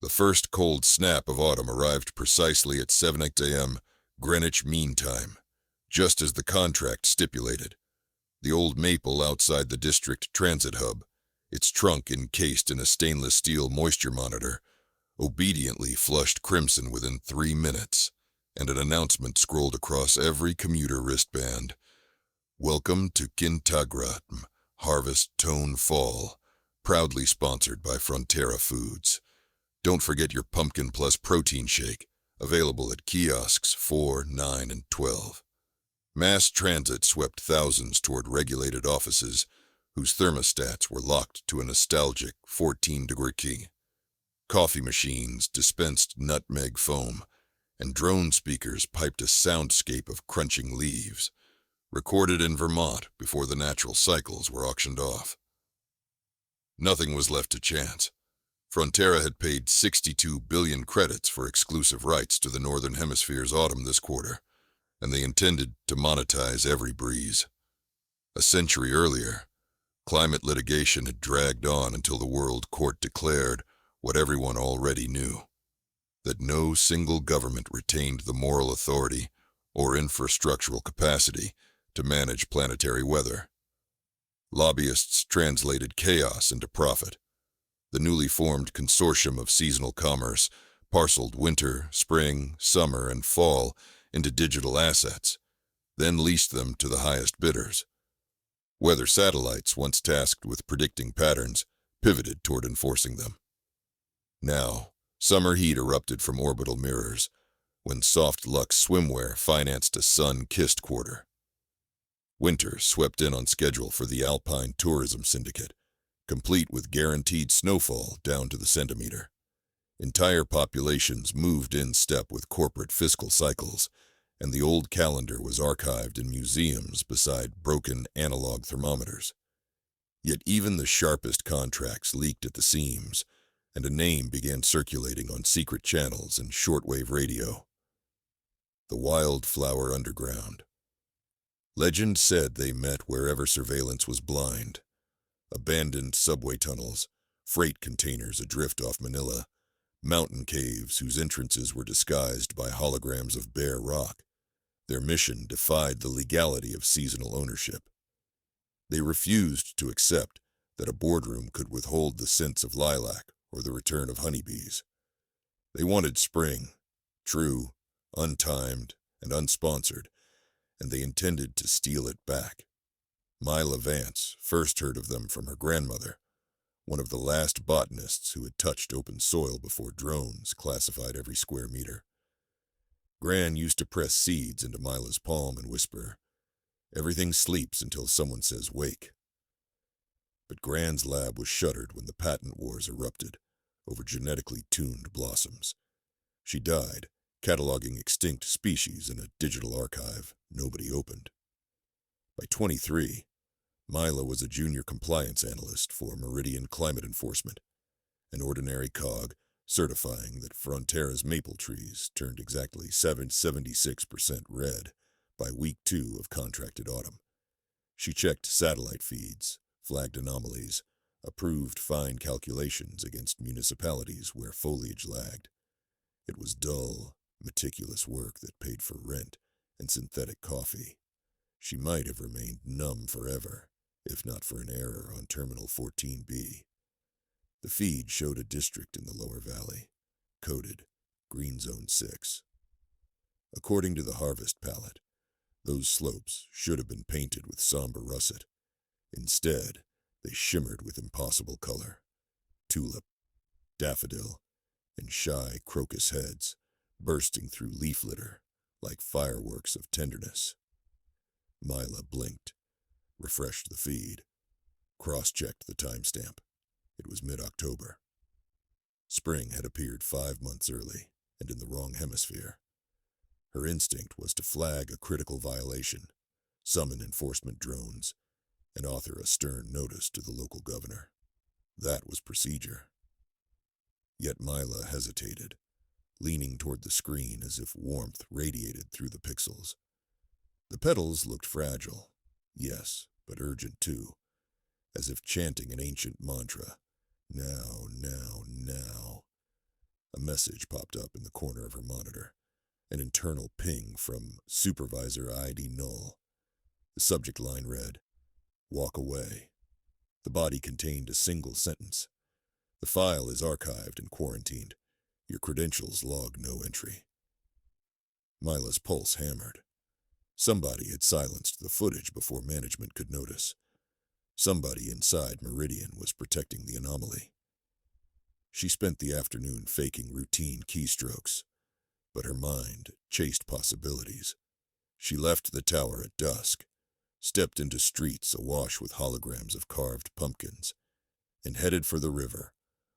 The first cold snap of autumn arrived precisely at 7 a.m. Greenwich Mean Time, just as the contract stipulated. The old maple outside the district transit hub, its trunk encased in a stainless steel moisture monitor, obediently flushed crimson within 3 minutes, and an announcement scrolled across every commuter wristband. Welcome to Kintagratm, Harvest Tone Fall, proudly sponsored by Frontera Foods. Don't forget your pumpkin plus protein shake, available at kiosks 4, 9, and 12. Mass transit swept thousands toward regulated offices, whose thermostats were locked to a nostalgic 14-degree key. Coffee machines dispensed nutmeg foam, and drone speakers piped a soundscape of crunching leaves, recorded in Vermont before the natural cycles were auctioned off. Nothing was left to chance. Frontera had paid 62 billion credits for exclusive rights to the Northern Hemisphere's autumn this quarter, and they intended to monetize every breeze. A century earlier, climate litigation had dragged on until the World Court declared what everyone already knew, that no single government retained the moral authority or infrastructural capacity to manage planetary weather. Lobbyists translated chaos into profit. The newly formed consortium of seasonal commerce parceled winter, spring, summer, and fall into digital assets, then leased them to the highest bidders. Weather satellites, once tasked with predicting patterns, pivoted toward enforcing them. Now, summer heat erupted from orbital mirrors, when Soft Luxe swimwear financed a sun-kissed quarter. Winter swept in on schedule for the Alpine Tourism Syndicate, complete with guaranteed snowfall down to the centimeter. Entire populations moved in step with corporate fiscal cycles, and the old calendar was archived in museums beside broken analog thermometers. Yet even the sharpest contracts leaked at the seams, and a name began circulating on secret channels and shortwave radio. The Wildflower Underground. Legend said they met wherever surveillance was blind. Abandoned subway tunnels, freight containers adrift off Manila, mountain caves whose entrances were disguised by holograms of bare rock. Their mission defied the legality of seasonal ownership. They refused to accept that a boardroom could withhold the scents of lilac or the return of honeybees. They wanted spring, true, untimed, and unsponsored, and they intended to steal it back. Myla Vance first heard of them from her grandmother, one of the last botanists who had touched open soil before drones classified every square meter. Gran used to press seeds into Myla's palm and whisper, "Everything sleeps until someone says wake." But Gran's lab was shuttered when the patent wars erupted over genetically tuned blossoms. She died, cataloging extinct species in a digital archive nobody opened. By 23, Myla was a junior compliance analyst for Meridian Climate Enforcement, an ordinary cog certifying that Frontera's maple trees turned exactly 76% red by week 2 of contracted autumn. She checked satellite feeds, flagged anomalies, approved fine calculations against municipalities where foliage lagged. It was dull, meticulous work that paid for rent and synthetic coffee. She might have remained numb forever, if not for an error on Terminal 14B. The feed showed a district in the lower valley, coded Green Zone 6. According to the harvest palette, those slopes should have been painted with somber russet. Instead, they shimmered with impossible color. Tulip, daffodil, and shy crocus heads bursting through leaf litter like fireworks of tenderness. Myla blinked, refreshed the feed, cross-checked the timestamp. It was mid-October. Spring had appeared 5 months early and in the wrong hemisphere. Her instinct was to flag a critical violation, summon enforcement drones, and author a stern notice to the local governor. That was procedure. Yet Myla hesitated, leaning toward the screen as if warmth radiated through the pixels. The petals looked fragile, yes, but urgent too, as if chanting an ancient mantra. Now, now, now. message popped up in the corner of her monitor, an internal ping from Supervisor ID Null. The subject line read, "Walk away." The body contained a single sentence. "The file is archived and quarantined. Your credentials log no entry." Mila's pulse hammered. Somebody had silenced the footage before management could notice. Somebody inside Meridian was protecting the anomaly. She spent the afternoon faking routine keystrokes, but her mind chased possibilities. She left the tower at dusk, stepped into streets awash with holograms of carved pumpkins, and headed for the river,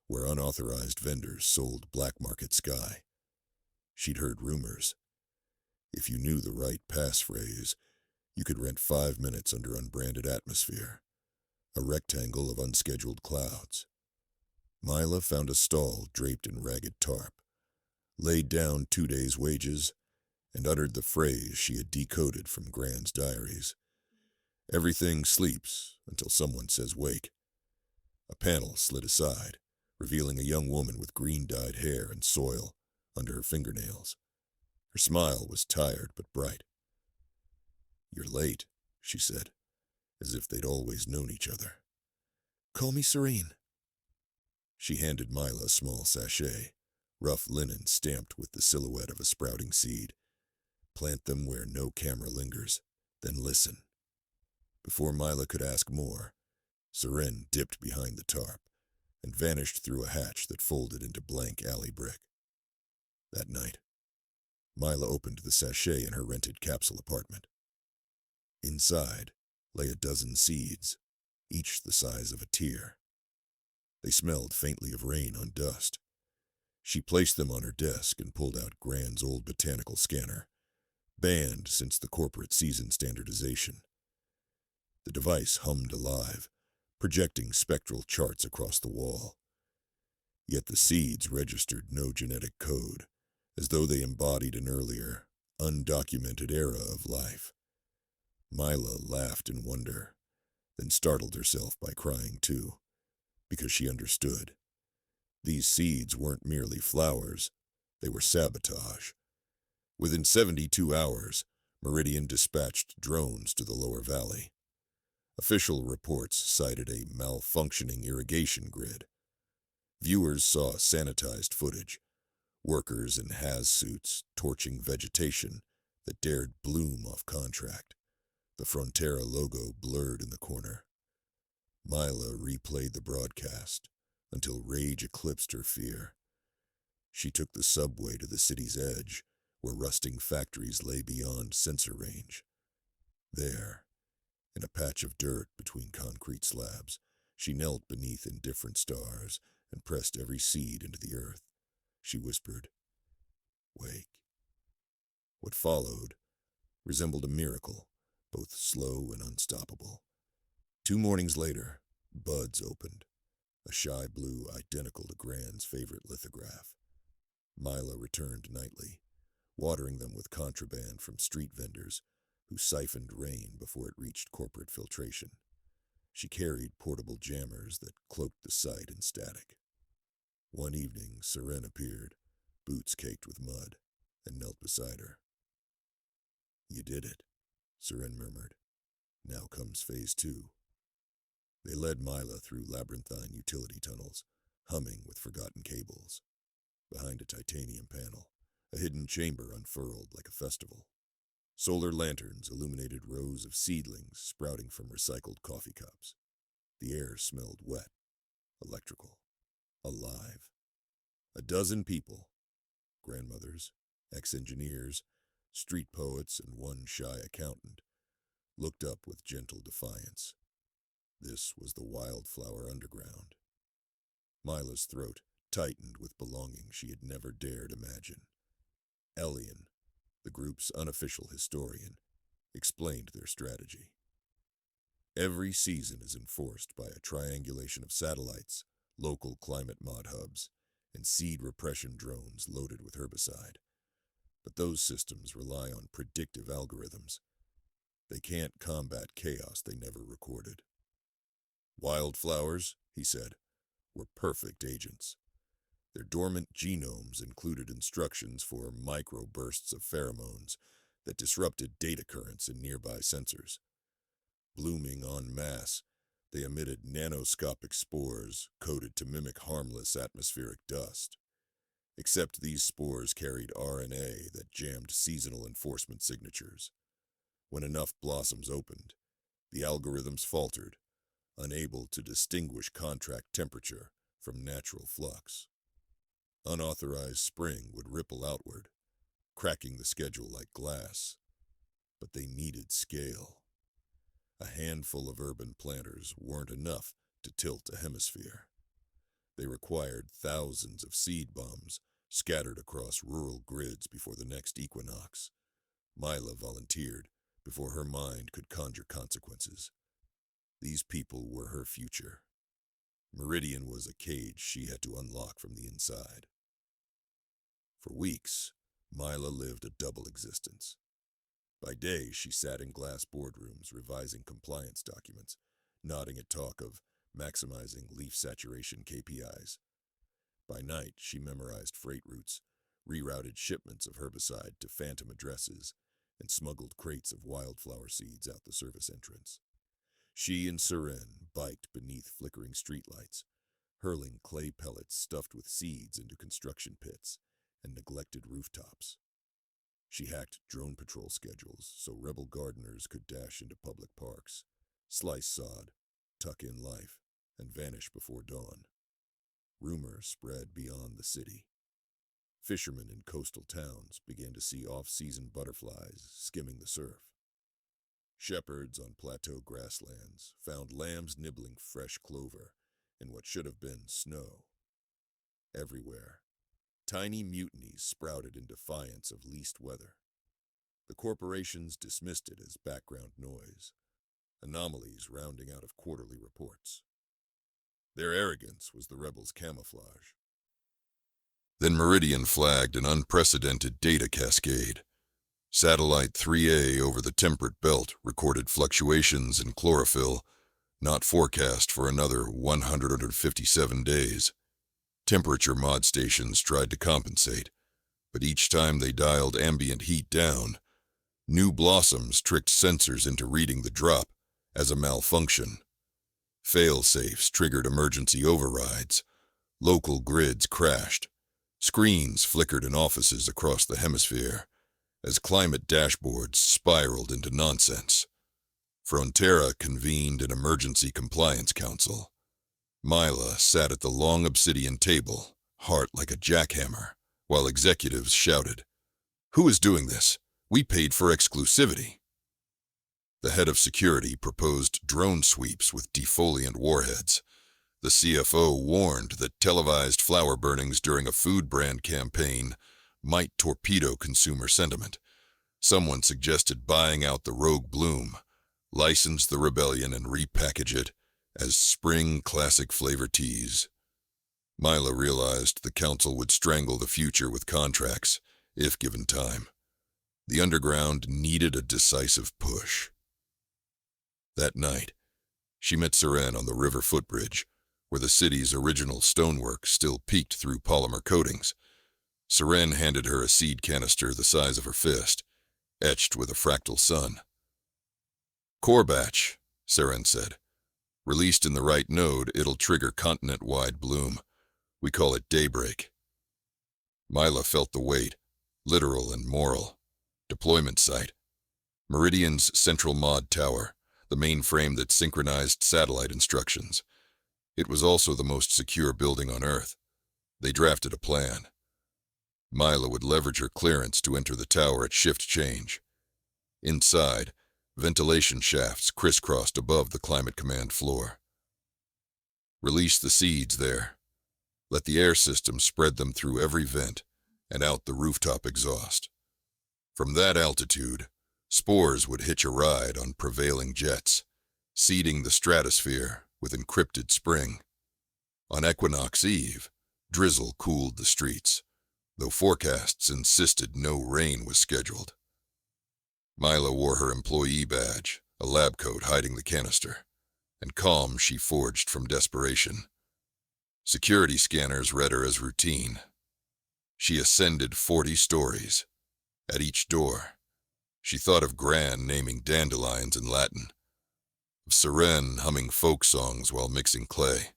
where unauthorized vendors sold black market sky. She'd heard rumors. If you knew the right passphrase, you could rent 5 minutes under unbranded atmosphere, a rectangle of unscheduled clouds. Mila found a stall draped in ragged tarp, laid down 2 days' wages, and uttered the phrase she had decoded from Grand's diaries. "Everything sleeps until someone says wake." A panel slid aside, revealing a young woman with green-dyed hair and soil under her fingernails. Her smile was tired but bright. "You're late," she said, as if they'd always known each other. "Call me Serene." She handed Mila a small sachet, rough linen stamped with the silhouette of a sprouting seed. "Plant them where no camera lingers, then listen." Before Mila could ask more, Serene dipped behind the tarp and vanished through a hatch that folded into blank alley brick. That night, Mila opened the sachet in her rented capsule apartment. Inside lay a dozen seeds, each the size of a tear. They smelled faintly of rain on dust. She placed them on her desk and pulled out Grand's old botanical scanner, banned since the corporate season standardization. The device hummed alive, projecting spectral charts across the wall. Yet the seeds registered no genetic code, as though they embodied an earlier, undocumented era of life. Mila laughed in wonder, then startled herself by crying too, because she understood. These seeds weren't merely flowers, they were sabotage. Within 72 hours, Meridian dispatched drones to the lower valley. Official reports cited a malfunctioning irrigation grid. Viewers saw sanitized footage, workers in haz suits torching vegetation that dared bloom off contract, the Frontera logo blurred in the corner. Mila replayed the broadcast until rage eclipsed her fear. She took the subway to the city's edge, where rusting factories lay beyond sensor range. There, in a patch of dirt between concrete slabs, she knelt beneath indifferent stars and pressed every seed into the earth. She whispered, "Wake." What followed resembled a miracle, both slow and unstoppable. 2 mornings later, buds opened, a shy blue identical to Grand's favorite lithograph. Mila returned nightly, watering them with contraband from street vendors who siphoned rain before it reached corporate filtration. She carried portable jammers that cloaked the site in static. One evening, Serene appeared, boots caked with mud, and knelt beside her. "You did it," Serene murmured. "Now comes phase 2. They led Mila through labyrinthine utility tunnels, humming with forgotten cables. Behind a titanium panel, a hidden chamber unfurled like a festival. Solar lanterns illuminated rows of seedlings sprouting from recycled coffee cups. The air smelled wet, electrical, alive. A dozen people, grandmothers, ex-engineers, street poets, and one shy accountant, looked up with gentle defiance. This was the wildflower underground. Mila's throat tightened with belonging she had never dared imagine. Elian, the group's unofficial historian, explained their strategy. Every season is enforced by a triangulation of satellites, local climate mod hubs, and seed repression drones loaded with herbicide. But those systems rely on predictive algorithms. They can't combat chaos they never recorded. "Wildflowers," he said, "were perfect agents. Their dormant genomes included instructions for microbursts of pheromones that disrupted data currents in nearby sensors. Blooming en masse, they emitted nanoscopic spores coded to mimic harmless atmospheric dust. Except these spores carried RNA that jammed seasonal enforcement signatures. When enough blossoms opened, the algorithms faltered, unable to distinguish contract temperature from natural flux. Unauthorized spring would ripple outward, cracking the schedule like glass. But they needed scale. A handful of urban planters weren't enough to tilt a hemisphere. They required thousands of seed bombs scattered across rural grids before the next equinox. Mila volunteered before her mind could conjure consequences. These people were her future. Meridian was a cage she had to unlock from the inside. For weeks, Mila lived a double existence. By day, she sat in glass boardrooms revising compliance documents, nodding at talk of maximizing leaf saturation KPIs. By night, she memorized freight routes, rerouted shipments of herbicide to phantom addresses, and smuggled crates of wildflower seeds out the service entrance. She and Seren biked beneath flickering streetlights, hurling clay pellets stuffed with seeds into construction pits and neglected rooftops. She hacked drone patrol schedules so rebel gardeners could dash into public parks, slice sod, tuck in life, and vanish before dawn. Rumor spread beyond the city. Fishermen in coastal towns began to see off-season butterflies skimming the surf. Shepherds on plateau grasslands found lambs nibbling fresh clover in what should have been snow. Everywhere, tiny mutinies sprouted in defiance of least weather. The corporations dismissed it as background noise, anomalies rounding out of quarterly reports. Their arrogance was the rebels' camouflage. Then Meridian flagged an unprecedented data cascade. Satellite 3A over the temperate belt recorded fluctuations in chlorophyll not forecast for another 157 days. Temperature mod stations tried to compensate, but each time they dialed ambient heat down, new blossoms tricked sensors into reading the drop as a malfunction. Fail-safes triggered emergency overrides. Local grids crashed. Screens flickered in offices across the hemisphere as climate dashboards spiraled into nonsense. Frontera convened an emergency compliance council. Mila sat at the long obsidian table, heart like a jackhammer, while executives shouted, "Who is doing this? We paid for exclusivity." The head of security proposed drone sweeps with defoliant warheads. The CFO warned that televised flower burnings during a food brand campaign might torpedo consumer sentiment. Someone suggested buying out the rogue bloom, license the rebellion and repackage it as spring classic flavor teas. Mila realized the council would strangle the future with contracts, if given time. The underground needed a decisive push. That night, she met Seren on the river footbridge, where the city's original stonework still peeked through polymer coatings. Seren handed her a seed canister the size of her fist, etched with a fractal sun. "Core batch," Seren said. "Released in the right node, it'll trigger continent-wide bloom. We call it Daybreak." Mila felt the weight, literal and moral. Deployment site. Meridian's central mod tower, the mainframe that synchronized satellite instructions. It was also the most secure building on Earth. They drafted a plan. Mila would leverage her clearance to enter the tower at shift change. Inside, ventilation shafts crisscrossed above the climate command floor. Release the seeds there. Let the air system spread them through every vent and out the rooftop exhaust. From that altitude, spores would hitch a ride on prevailing jets, seeding the stratosphere with encrypted spring. On Equinox Eve, drizzle cooled the streets, though forecasts insisted no rain was scheduled. Mila wore her employee badge, a lab coat hiding the canister, and calm she forged from desperation. Security scanners read her as routine. She ascended 40 stories. At each door, she thought of Gran naming dandelions in Latin, of Seren humming folk songs while mixing clay,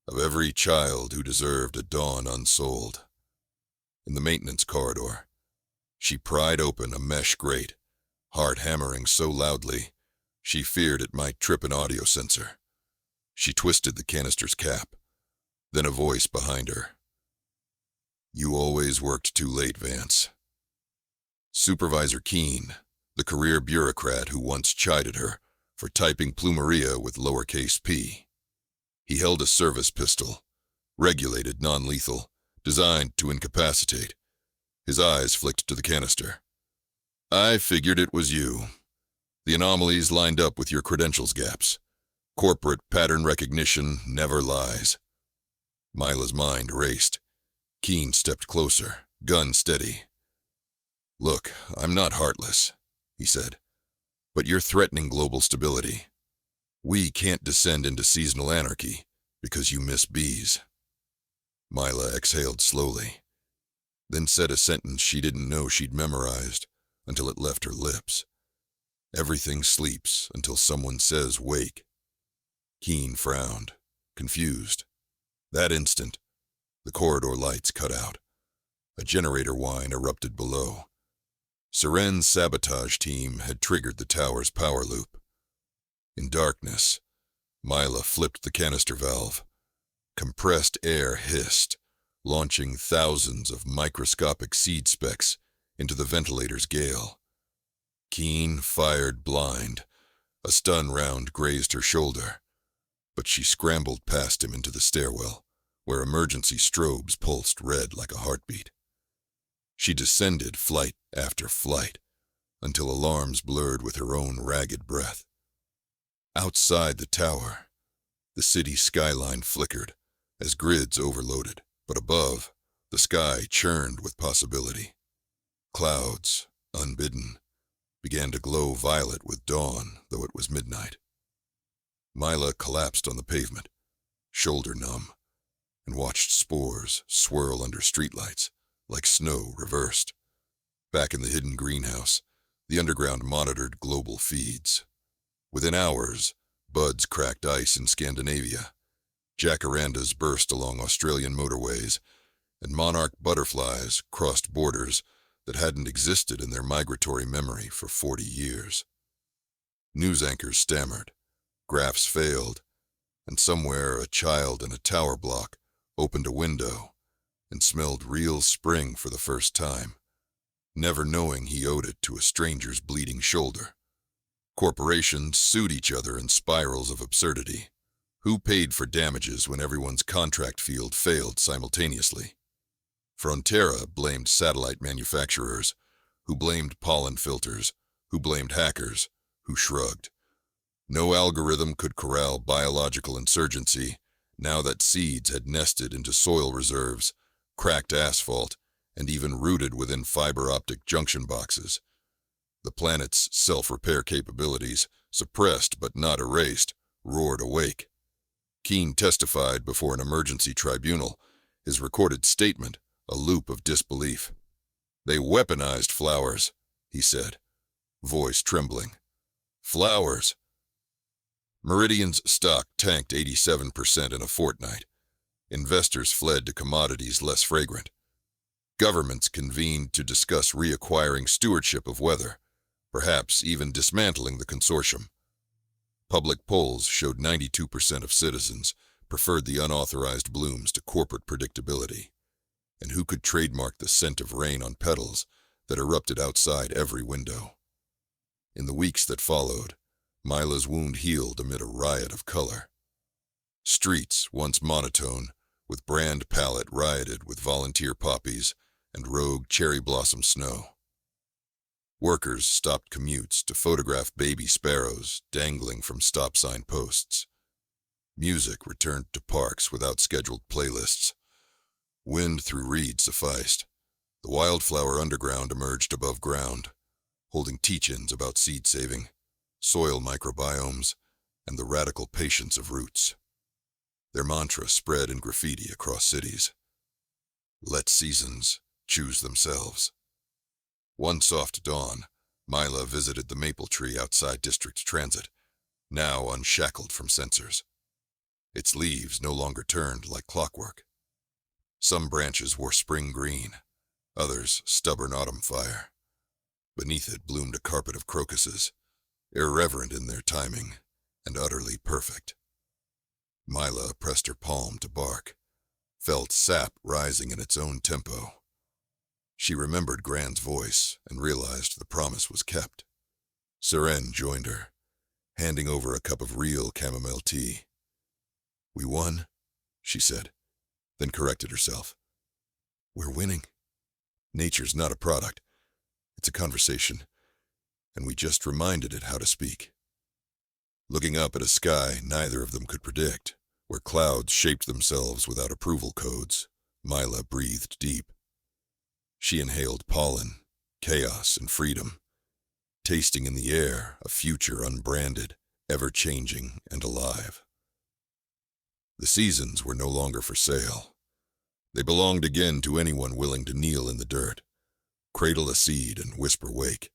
of every child who deserved a dawn unsold. In the maintenance corridor, she pried open a mesh grate, heart hammering so loudly she feared it might trip an audio sensor. She twisted the canister's cap, then a voice behind her. "You always worked too late, Vance." Supervisor Keene, the career bureaucrat who once chided her for typing plumeria with lowercase p. He held a service pistol, regulated non-lethal, designed to incapacitate. His eyes flicked to the canister. "I figured it was you. The anomalies lined up with your credentials gaps. Corporate pattern recognition never lies." Mila's mind raced. Keene stepped closer, gun steady. "Look, I'm not heartless," he said, "but you're threatening global stability. We can't descend into seasonal anarchy because you miss bees." Mila exhaled slowly, then said a sentence she didn't know she'd memorized until it left her lips. "Everything sleeps until someone says wake." Keene frowned, confused. That instant, the corridor lights cut out. A generator whine erupted below. Seren's sabotage team had triggered the tower's power loop. In darkness, Mila flipped the canister valve. Compressed air hissed, launching thousands of microscopic seed specks into the ventilator's gale. Keene fired blind. A stun round grazed her shoulder, but she scrambled past him into the stairwell, where emergency strobes pulsed red like a heartbeat. She descended flight after flight, until alarms blurred with her own ragged breath. Outside the tower, the city skyline flickered as grids overloaded, but above, the sky churned with possibility. Clouds, unbidden, began to glow violet with dawn, though it was midnight. Mila collapsed on the pavement, shoulder numb, and watched spores swirl under streetlights like snow reversed. Back in the hidden greenhouse, the underground monitored global feeds. Within hours, buds cracked ice in Scandinavia, jacarandas burst along Australian motorways, and monarch butterflies crossed borders that hadn't existed in their migratory memory for 40 years. News anchors stammered, graphs failed, and somewhere a child in a tower block opened a window and smelled real spring for the first time, never knowing he owed it to a stranger's bleeding shoulder. Corporations sued each other in spirals of absurdity. Who paid for damages when everyone's contract field failed simultaneously? Frontera blamed satellite manufacturers, who blamed pollen filters, who blamed hackers, who shrugged. No algorithm could corral biological insurgency now that seeds had nested into soil reserves, cracked asphalt, and even rooted within fiber-optic junction boxes. The planet's self-repair capabilities, suppressed but not erased, roared awake. Keene testified before an emergency tribunal, his recorded statement a loop of disbelief. "They weaponized flowers," he said, voice trembling. "Flowers." Meridian's stock tanked 87% in a fortnight. Investors fled to commodities less fragrant. Governments convened to discuss reacquiring stewardship of weather, perhaps even dismantling the consortium. Public polls showed 92% of citizens preferred the unauthorized blooms to corporate predictability. And who could trademark the scent of rain on petals that erupted outside every window? In the weeks that followed, Mila's wound healed amid a riot of color. Streets, once monotone, with brand palette rioted with volunteer poppies and rogue cherry blossom snow. Workers stopped commutes to photograph baby sparrows dangling from stop sign posts. Music returned to parks without scheduled playlists. Wind through reeds sufficed. The wildflower underground emerged above ground, holding teach-ins about seed saving, soil microbiomes, and the radical patience of roots. Their mantra spread in graffiti across cities. Let seasons choose themselves. One soft dawn, Mila visited the maple tree outside District Transit, now unshackled from censors. Its leaves no longer turned like clockwork. Some branches wore spring green, others stubborn autumn fire. Beneath it bloomed a carpet of crocuses, irreverent in their timing and utterly perfect. Mila pressed her palm to bark, felt sap rising in its own tempo. She remembered Gran's voice and realized the promise was kept. Seren joined her, handing over a cup of real chamomile tea. "We won," she said, then corrected herself. "We're winning. Nature's not a product. It's a conversation, and we just reminded it how to speak." Looking up at a sky neither of them could predict, where clouds shaped themselves without approval codes, Mila breathed deep. She inhaled pollen, chaos, and freedom, tasting in the air a future unbranded, ever-changing, and alive. The seasons were no longer for sale. They belonged again to anyone willing to kneel in the dirt, cradle a seed, and whisper wake.